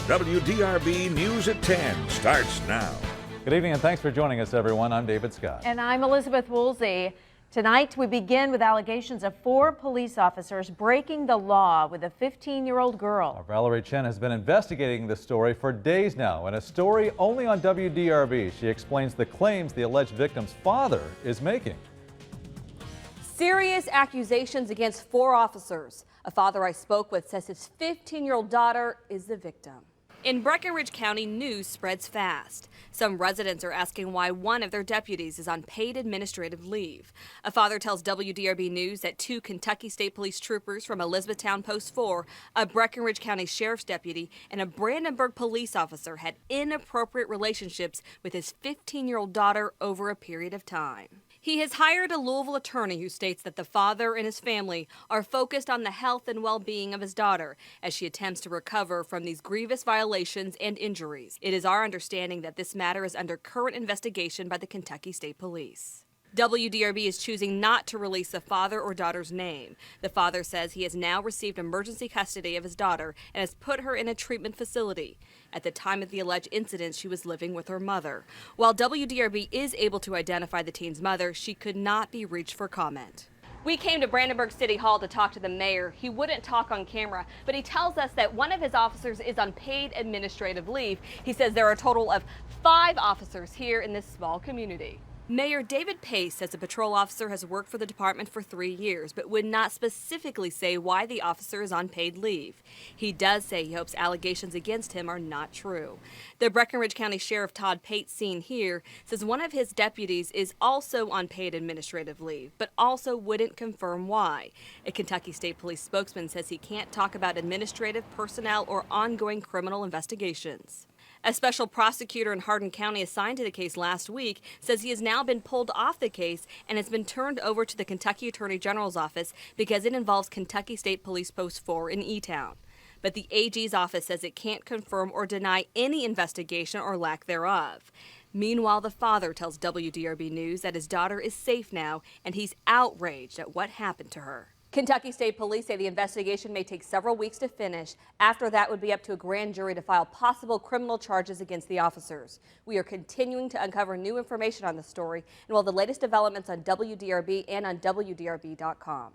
WDRB News at 10 starts now. Good evening and thanks for joining us, everyone. I'm David Scott. And I'm Elizabeth Woolsey. Tonight we begin with allegations of 4 police officers breaking the law with a 15-year-old girl. Valerie Chen has been investigating this story for days now. In a story only on WDRB, she explains the claims the alleged victim's father is making. Serious accusations against 4 officers. A father I spoke with says his 15-year-old daughter is the victim. In Breckinridge County, news spreads fast. Some residents are asking why one of their deputies is on paid administrative leave. A father tells WDRB News that 2 Kentucky State Police troopers from Elizabethtown Post 4, a Breckinridge County Sheriff's deputy, and a Brandenburg police officer had inappropriate relationships with his 15-year-old daughter over a period of time. He has hired a Louisville attorney who states that the father and his family are focused on the health and well-being of his daughter as she attempts to recover from these grievous violations and injuries. It is our understanding that this matter is under current investigation by the Kentucky State Police. WDRB is choosing not to release the father or daughter's name. The father says he has now received emergency custody of his daughter and has put her in a treatment facility. At the time of the alleged incident, she was living with her mother. While WDRB is able to identify the teen's mother, she could not be reached for comment. We came to Brandenburg City Hall to talk to the mayor. He wouldn't talk on camera, but he tells us that one of his officers is on paid administrative leave. He says there are a total of 5 officers here in this small community. Mayor David Pace says a patrol officer has worked for the department for 3 years, but would not specifically say why the officer is on paid leave. He does say he hopes allegations against him are not true. The Breckinridge County Sheriff Todd Pate, seen here, says one of his deputies is also on paid administrative leave, but also wouldn't confirm why. A Kentucky State Police spokesman says he can't talk about administrative personnel or ongoing criminal investigations. A special prosecutor in Hardin County assigned to the case last week says he has now been pulled off the case and has been turned over to the Kentucky Attorney General's office because it involves Kentucky State Police Post 4 in E-Town. But the AG's office says it can't confirm or deny any investigation or lack thereof. Meanwhile, the father tells WDRB News that his daughter is safe now and he's outraged at what happened to her. Kentucky State Police say the investigation may take several weeks to finish. After that, would be up to a grand jury to file possible criminal charges against the officers. We are continuing to uncover new information on the story and will have the latest developments on WDRB and on WDRB.com.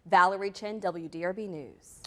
Valerie Chen, WDRB News.